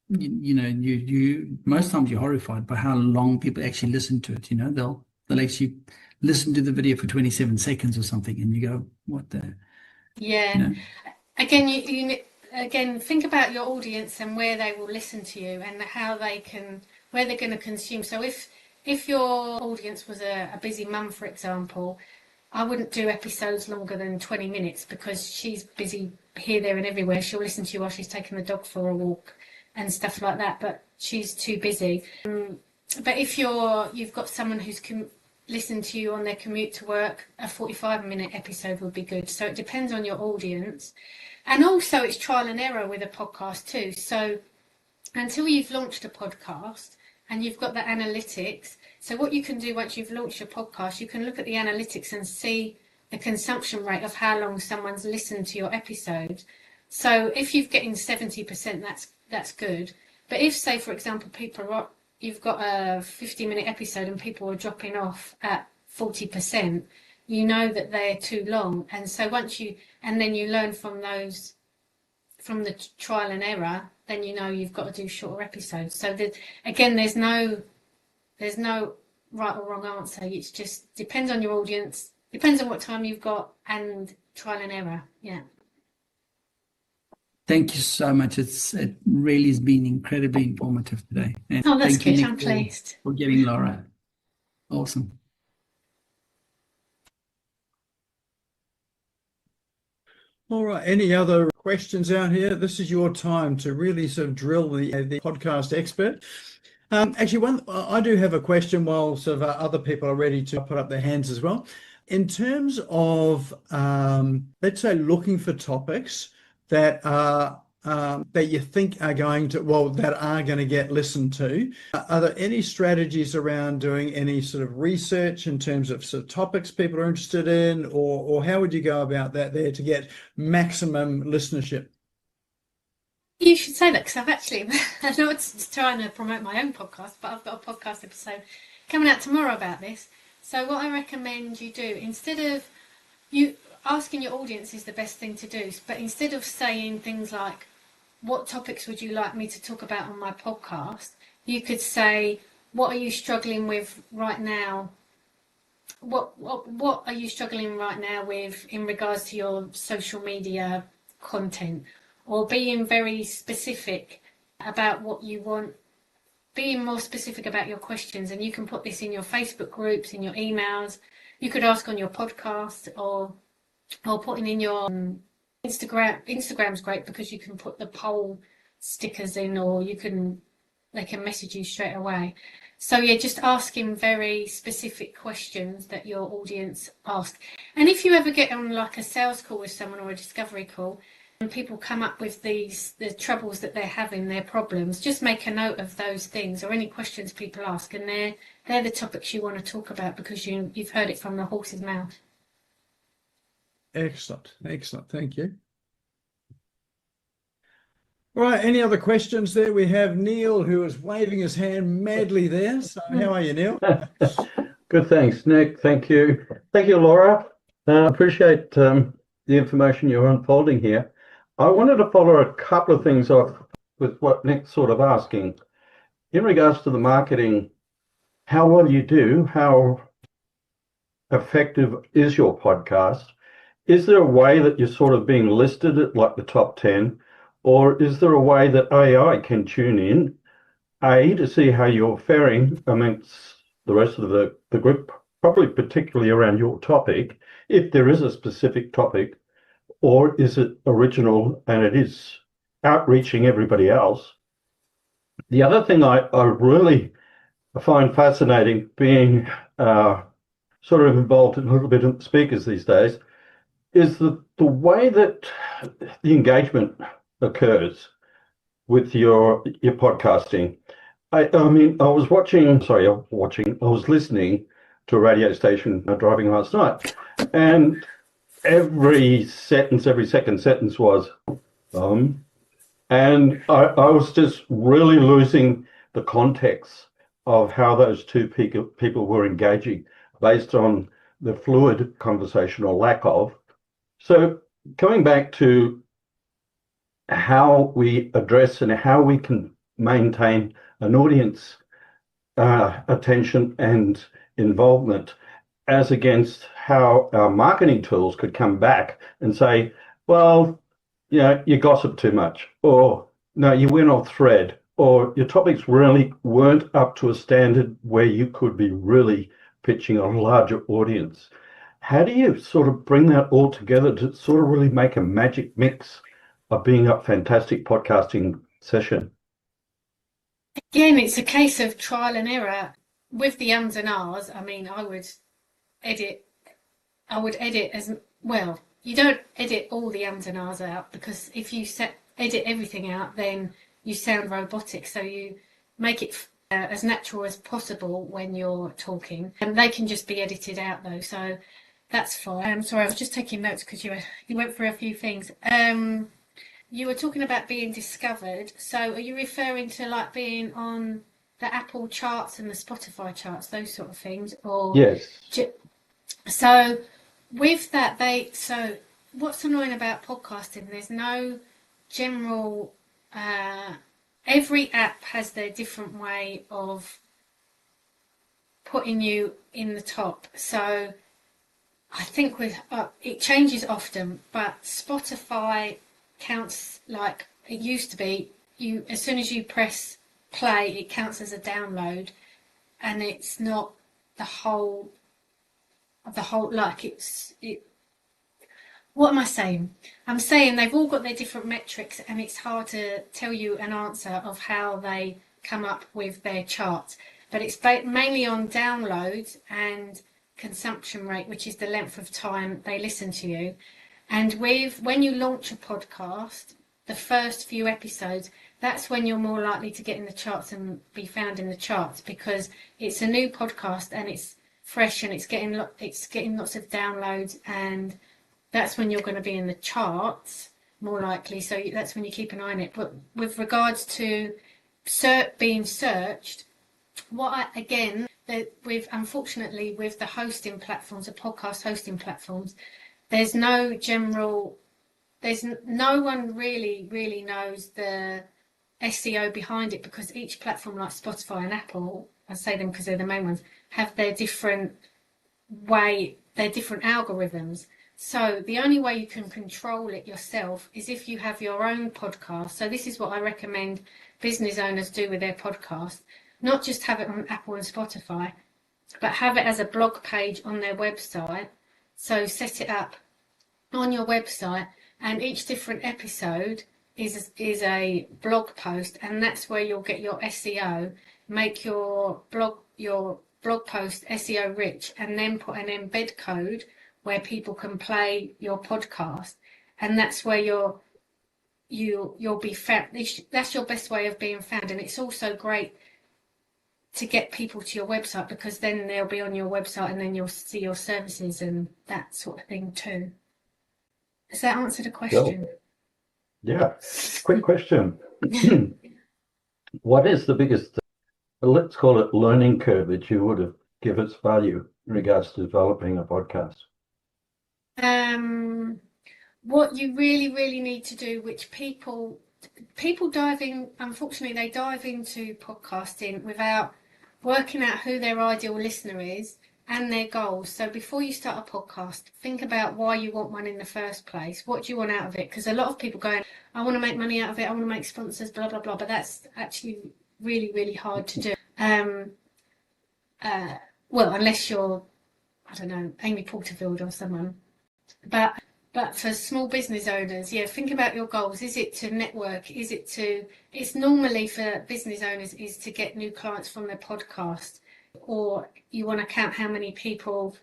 you most times you're horrified by how long people actually listen to it. They'll actually listen to the video for 27 seconds or something, and you go, what the? Yeah. Again, again, think about your audience and where they will listen to you and where they're going to consume. So if your audience was a busy mum, for example, I wouldn't do episodes longer than 20 minutes because she's busy here, there and everywhere. She'll listen to you while she's taking the dog for a walk and stuff like that, but she's too busy. But if you've got someone who's listen to you on their commute to work, a 45-minute episode would be good. So it depends on your audience. And also it's trial and error with a podcast too. So until you've launched a podcast and you've got the analytics, so what you can do once you've launched your podcast, you can look at the analytics and see the consumption rate of how long someone's listened to your episode. So if you're getting 70%, that's good. But if, say, for example, you've got a 50-minute episode and people are dropping off at 40%, you know that they're too long. And so then you learn from the trial and error, then you've got to do shorter episodes. So again, there's no right or wrong answer. It's just depends on your audience, depends on what time you've got, and trial and error. Yeah. Thank you so much. It really has been incredibly informative today. And that's thank you, good. Nick, I'm pleased. for getting Laura. Awesome. All right. Any other questions out here? This is your time to really sort of drill the podcast expert. Actually, I do have a question while sort of other people are ready to put up their hands as well. In terms of, let's say, looking for topics that you think are going to get listened to, are there any strategies around doing any sort of research in terms of sort of topics people are interested in, or how would you go about that there to get maximum listenership? You should say that, because I'm not trying to promote my own podcast, but I've got a podcast episode coming out tomorrow about this. So what I recommend you do, instead of asking your audience is the best thing to do. But instead of saying things like, what topics would you like me to talk about on my podcast? You could say, what are you struggling with right now? What are you struggling right now with in regards to your social media content? Or being very specific about what you want, being more specific about your questions. And you can put this in your Facebook groups, in your emails. You could ask on your podcast, or putting in your Instagram. Instagram's great because you can put the poll stickers in, or they can message you straight away. So yeah, just asking very specific questions that your audience ask. And if you ever get on like a sales call with someone or a discovery call, and people come up with the troubles that they're having, their problems, just make a note of those things or any questions people ask, and they're the topics you want to talk about because you've heard it from the horse's mouth. Excellent. Thank you. All right, any other questions there? We have Neil, who is waving his hand madly there. So how are you, Neil? Good, thanks, Nick. Thank you. Thank you, Laura. Appreciate the information you're unfolding here. I wanted to follow a couple of things off with what Nick's sort of asking. In regards to the marketing, how well you do, how effective is your podcast? Is there a way that you're sort of being listed at like the top 10? Or is there a way that AI can tune in, to see how you're faring amongst the rest of the group, probably particularly around your topic, if there is a specific topic, or is it original and it is outreaching everybody else? The other thing I really find fascinating, being sort of involved in a little bit of speakers these days, is the way that the engagement occurs with your podcasting. I was listening to a radio station driving last night, and every second sentence was and I was just really losing the context of how those two people were engaging based on the fluid conversation or lack of. So coming back to how we address and how we can maintain an audience attention and involvement, as against how our marketing tools could come back and say, well, you gossip too much, or no, you went off thread, or your topics really weren't up to a standard where you could be really pitching a larger audience. How do you sort of bring that all together to sort of really make a magic mix of being a fantastic podcasting session? Again, it's a case of trial and error. With the ums and ahs, I mean, I would edit as well. You don't edit all the ums and ahs out, because if you edit everything out, then you sound robotic. So you make it as natural as possible when you're talking, and they can just be edited out though. So that's fine. I'm sorry, I was just taking notes because you went through a few things. You were talking about being discovered. So are you referring to like being on the Apple charts and the Spotify charts, those sort of things? Or yes. So with that, so what's annoying about podcasting? There's no general. Every app has their different way of putting you in the top. So I think with it changes often, but Spotify counts like it used to be. As soon as you press play, it counts as a download, and it's not the whole like what am I saying? I'm saying they've all got their different metrics, and it's hard to tell you an answer of how they come up with their charts. But it's mainly on downloads and consumption rate, which is the length of time they listen to you. And when you launch a podcast, the first few episodes, that's when you're more likely to get in the charts and be found in the charts, because it's a new podcast and it's fresh and it's getting lots of downloads, and that's when you're going to be in the charts more likely. So that's when you keep an eye on it. But with regards to being searched, unfortunately with the hosting platforms, the podcast hosting platforms, there's no general, no one really knows the SEO behind it, because each platform like Spotify and Apple, I say them because they're the main ones, have their different algorithms. So the only way you can control it yourself is if you have your own podcast. So this is what I recommend business owners do with their podcast. Not just have it on Apple and Spotify, but have it as a blog page on their website. So set it up on your website, and each different episode is a blog post, and that's where you'll get your SEO. Make your blog post SEO rich, and then put an embed code where people can play your podcast, and that's where you'll be found. That's your best way of being found. And it's also great to get people to your website, because then they'll be on your website and then you'll see your services and that sort of thing too. Does that answer the question? Cool. Yeah. Quick question. What is the biggest, let's call it, learning curve that you would have given its value in regards to developing a podcast? What you really need to do, which people dive in, unfortunately, they dive into podcasting without working out who their ideal listener is and their goals. So before you start a podcast, think about why you want one in the first place. What do you want out of it? Because a lot of people going, I want to make money out of it, I want to make sponsors, blah, blah, blah. But that's actually really hard to do. Well, unless you're, I don't know, Amy Porterfield or someone. But for small business owners, yeah, think about your goals. Is it to network? It's normally for business owners is to get new clients from their podcast, or you want to count how many people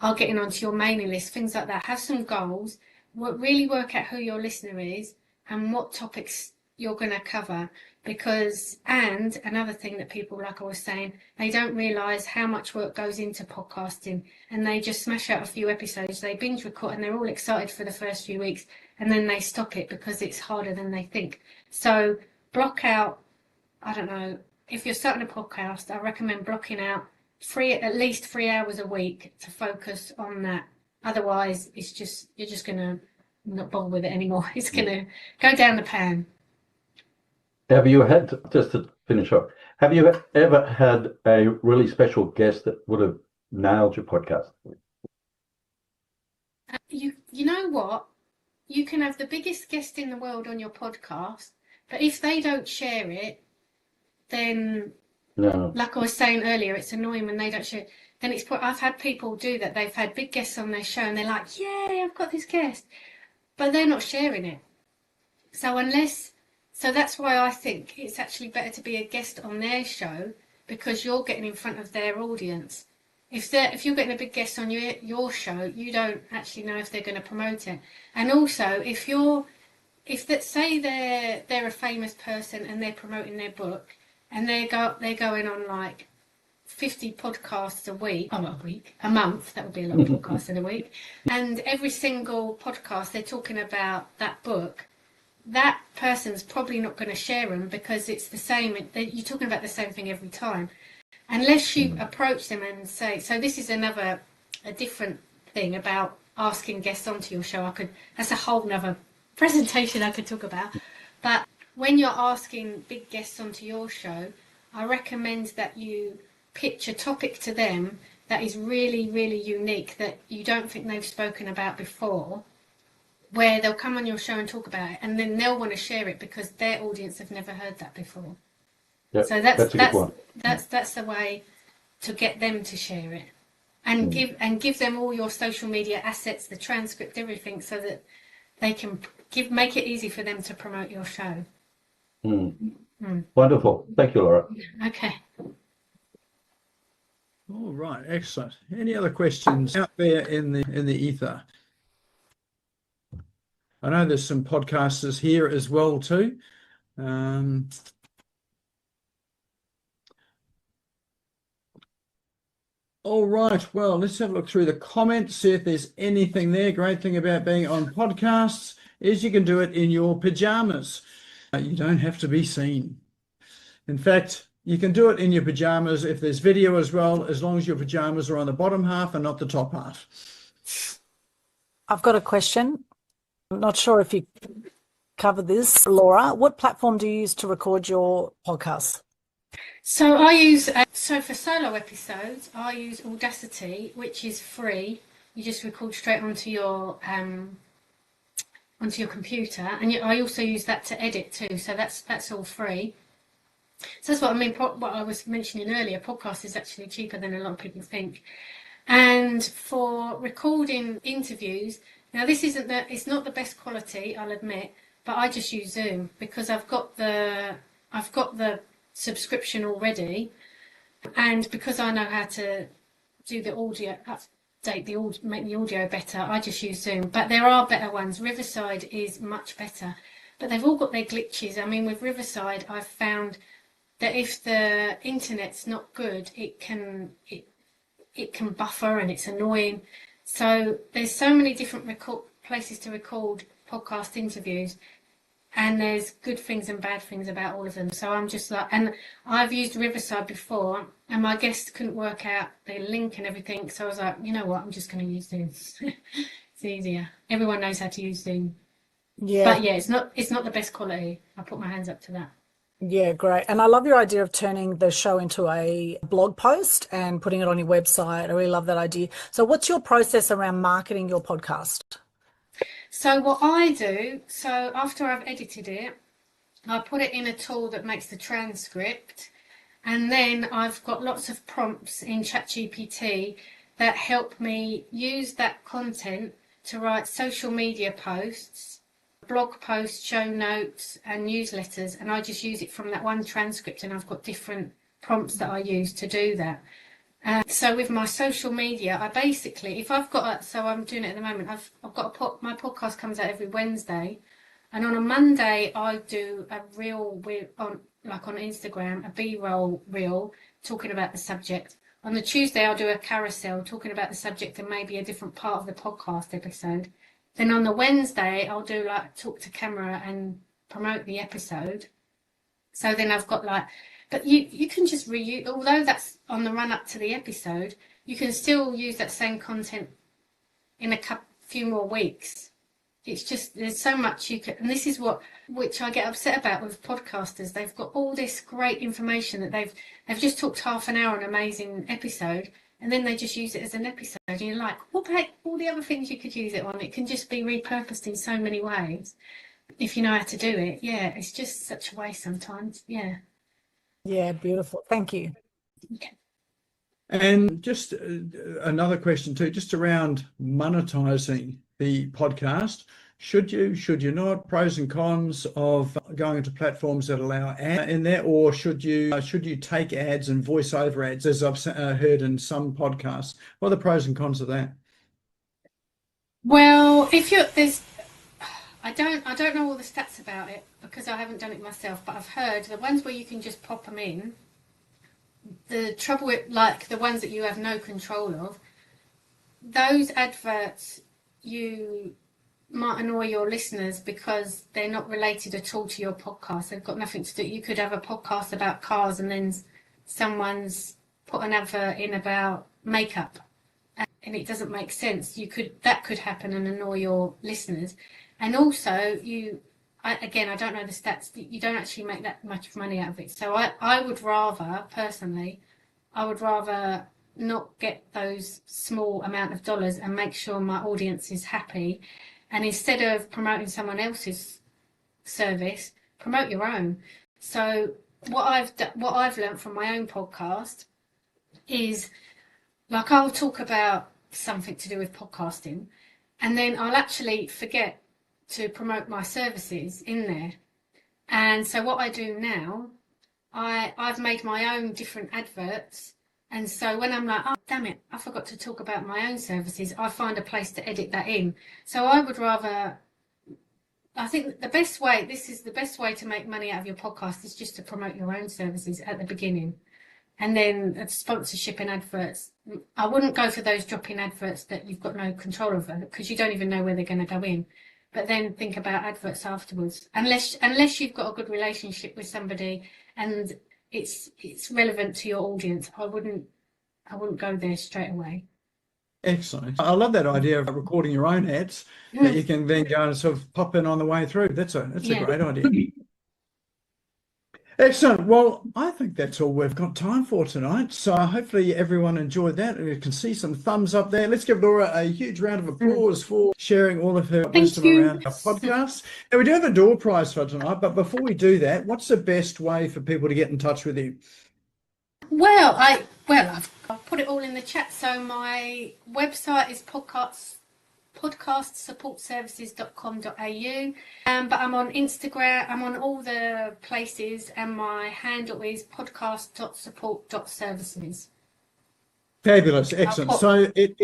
are getting onto your mailing list, things like that. Have some goals, really work out who your listener is and what topics you're going to cover. And another thing that people, like I was saying, they don't realise how much work goes into podcasting, and they just smash out a few episodes, they binge record, and they're all excited for the first few weeks, and then they stop it because it's harder than they think. So block out, I don't know, if you're starting a podcast, I recommend blocking out at least 3 hours a week to focus on that. Otherwise, you're just going to not bother with it anymore. It's going to go down the pan. Have you had, just to finish up, have you ever had a really special guest that would have nailed your podcast? You know what? You can have the biggest guest in the world on your podcast, but if they don't share it, then, No. like I was saying earlier, it's annoying when they don't share it. Then I've had people do that. They've had big guests on their show, and they're like, "Yay, I've got this guest," but they're not sharing it. So that's why I think it's actually better to be a guest on their show, because you're getting in front of their audience. If you're getting a big guest on your show, you don't actually know if they're going to promote it. And also, say they're a famous person and they're promoting their book, and they're going on like 50 podcasts a month. That would be a lot of podcasts in a week. And every single podcast they're talking about that book. That person's probably not going to share them, because it's the same. You're talking about the same thing every time, unless you approach them and say. So this is a different thing about asking guests onto your show. That's a whole nother presentation I could talk about. But when you're asking big guests onto your show, I recommend that you pitch a topic to them that is really unique, that you don't think they've spoken about before, where they'll come on your show and talk about it, and then they'll want to share it because their audience have never heard that before. Yep, So that's a good one. That's the way to get them to share it, and give them all your social media assets, the transcript, everything, so that they can make it easy for them to promote your show. Wonderful. Thank you, Laura. Okay. All right, excellent. Any other questions out there in the ether? I know there's some podcasters here as well too. All right, well, let's have a look through the comments, see if there's anything there. Great thing about being on podcasts is you can do it in your pajamas. You don't have to be seen. In fact, you can do it in your pajamas if there's video as well, as long as your pajamas are on the bottom half and not the top half. I've got a question. I'm not sure if you covered this, Laura. What platform do you use to record your podcast? So I use, so for solo episodes, I use Audacity, which is free. You just record straight onto your computer, and I also use that to edit too. So that's all free. So that's what I mean. What I was mentioning earlier, podcast is actually cheaper than a lot of people think. And for recording interviews, now this it's not the best quality, I'll admit, but I just use Zoom because I've got the subscription already, and because I know how to do the audio, make the audio better, I just use Zoom. But there are better ones. Riverside is much better, but they've all got their glitches. I mean, with Riverside, I've found that if the internet's not good, it can buffer and it's annoying. So there's so many different places to record podcast interviews, and there's good things and bad things about all of them. So I'm just like, and I've used Riverside before, and my guest couldn't work out the link and everything. So I was like, you know what, I'm just going to use Zoom. It's easier. Everyone knows how to use Zoom. Yeah. But yeah, it's not the best quality. I put my hands up to that. Yeah, great. And I love your idea of turning the show into a blog post and putting it on your website. I really love that idea. So what's your process around marketing your podcast? So what I do, so after I've edited it, I put it in a tool that makes the transcript, and then I've got lots of prompts in ChatGPT that help me use that content to write social media posts, blog posts, show notes and newsletters, and I just use it from that one transcript, and I've got different prompts that I use to do that. So with my social media, I basically, if I've got so I'm doing it at the moment, I've got my podcast comes out every Wednesday, and on a Monday I do a reel on Instagram, a B-roll reel talking about the subject. On the Tuesday I'll do a carousel talking about the subject and maybe a different part of the podcast episode. Then on the Wednesday, I'll do talk to camera and promote the episode. So then I've got but you can just reuse, although that's on the run up to the episode, you can still use that same content in a few more weeks. It's just, there's so much you can, and this is which I get upset about with podcasters. They've got all this great information that they've just talked half an hour on an amazing episode, and then they just use it as an episode. And you're like, what about all the other things you could use it on? It can just be repurposed in so many ways if you know how to do it. Yeah, it's just such a waste sometimes. Yeah. Yeah, beautiful. Thank you. Okay. And just another question too, just around monetizing the podcast. Should you not? Pros and cons of going into platforms that allow ads in there, or should you take ads and voice over ads, as I've heard in some podcasts? What are the pros and cons of that? Well, I don't know all the stats about it because I haven't done it myself, but I've heard the ones where you can just pop them in. The trouble with the ones that you have no control of, those adverts, you might annoy your listeners because they're not related at all to your podcast. They've got nothing to do. You could have a podcast about cars and then someone's put an advert in about makeup and it doesn't make sense. That could happen and annoy your listeners. And also I don't know the stats, you don't actually make that much money out of it. So I would rather, personally, not get those small amount of dollars and make sure my audience is happy. And instead of promoting someone else's service, promote your own. So what I've learned from my own podcast is, I'll talk about something to do with podcasting, and then I'll actually forget to promote my services in there. And so what I do now, I've made my own different adverts. And so when I'm like, oh, damn it, I forgot to talk about my own services, I find a place to edit that in. So I think the best way to make money out of your podcast is just to promote your own services at the beginning. And then sponsorship and adverts. I wouldn't go for those drop-in adverts that you've got no control over because you don't even know where they're going to go in. But then think about adverts afterwards. Unless you've got a good relationship with somebody and it's relevant to your audience, I wouldn't go there straight away. Excellent. I love that idea of recording your own ads that you can then go and sort of pop in on the way through. That's a great idea. Excellent. Well, I think that's all we've got time for tonight. So hopefully everyone enjoyed that. And you can see some thumbs up there. Let's give Laura a huge round of applause for sharing all of her wisdom around our podcast. And we do have a door prize for tonight. But before we do that, what's the best way for people to get in touch with you? Well, I've put it all in the chat. So my website is podcastsupportservices.com.au, but I'm on Instagram, I'm on all the places, and my handle is podcast.support.services. Fabulous. Excellent. So it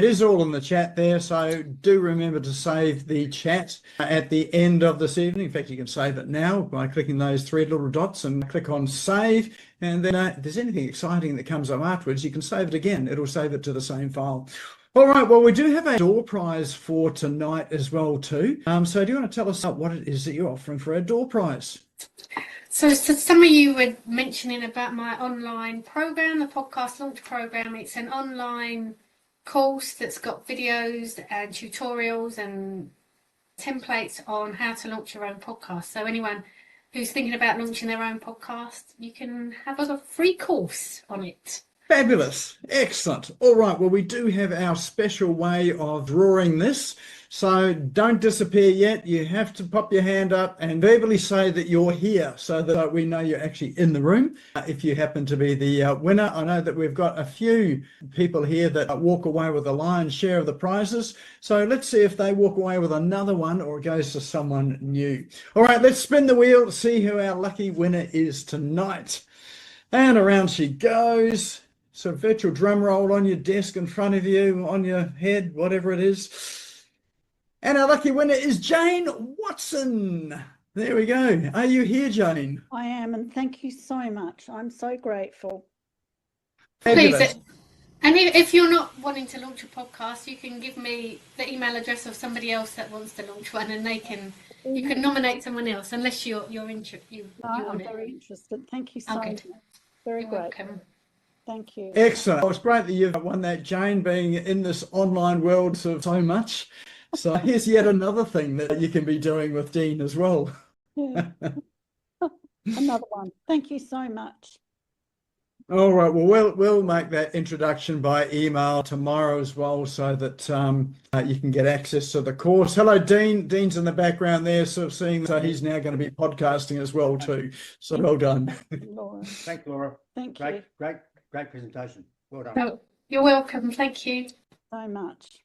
is all in the chat there, so do remember to save the chat at the end of this evening. In fact, you can save it now by clicking those three little dots and click on save, and then if there's anything exciting that comes up afterwards, you can save it again. It'll save it to the same file. All right, well, we do have a door prize for tonight as well too. So do you want to tell us what it is that you're offering for a door prize? So some of you were mentioning about my online program, the podcast launch program. It's an online course that's got videos and tutorials and templates on how to launch your own podcast. So anyone who's thinking about launching their own podcast, you can have a free course on it. Fabulous. Excellent. All right. Well, we do have our special way of drawing this. So don't disappear yet. You have to pop your hand up and verbally say that you're here so that we know you're actually in the room. If you happen to be the winner, I know that we've got a few people here that walk away with a lion's share of the prizes. So let's see if they walk away with another one or it goes to someone new. All right. Let's spin the wheel to see who our lucky winner is tonight. And around she goes. So virtual drum roll on your desk in front of you, on your head, whatever it is. And our lucky winner is Jane Watson. There we go. Are you here, Jane? I am, and thank you so much. I'm so grateful. Fabulous. Please, and if you're not wanting to launch a podcast, you can give me the email address of somebody else that wants to launch one, and you can nominate someone else, unless you're interested. I'm very interested. Thank you so much. Very You're grateful. welcome. Thank you. Excellent. Well, it's great that you've won that, Jane, being in this online world so much. So here's yet another thing that you can be doing with Dean as well. Yeah. Another one. Thank you so much. All right. Well, we'll make that introduction by email tomorrow as well, so that you can get access to the course. Hello, Dean. Dean's in the background there, sort of seeing. So he's now going to be podcasting as well too. So well done. Laura. Thanks, Laura. Thank you Great presentation. Well done. Oh, you're welcome. Thank you so much.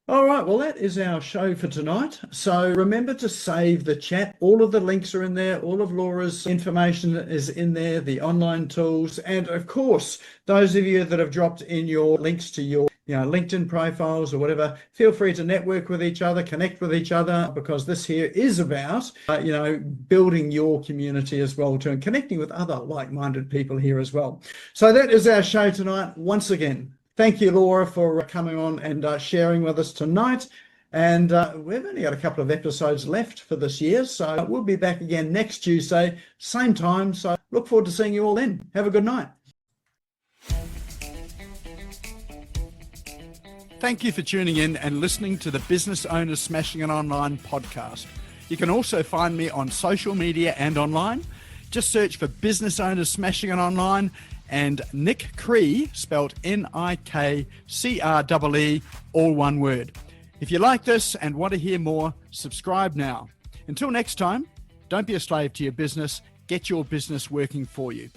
All right, well, that is our show for tonight. So remember to save the chat. All of the links are in there. All of Laura's information is in there, the online tools. And of course, those of you that have dropped in your links to your LinkedIn profiles or whatever, feel free to network with each other, connect with each other, because this here is about, building your community as well too, and connecting with other like-minded people here as well. So that is our show tonight. Once again, thank you, Laura, for coming on and sharing with us tonight. And we've only got a couple of episodes left for this year, so we'll be back again next Tuesday, same time. So look forward to seeing you all then. Have a good night. Thank you for tuning in and listening to the Business Owners Smashing It Online podcast. You can also find me on social media and online. Just search for Business Owners Smashing It Online and McRae, spelled Nickcree, all one word. If you like this and want to hear more, subscribe now. Until next time, don't be a slave to your business. Get your business working for you.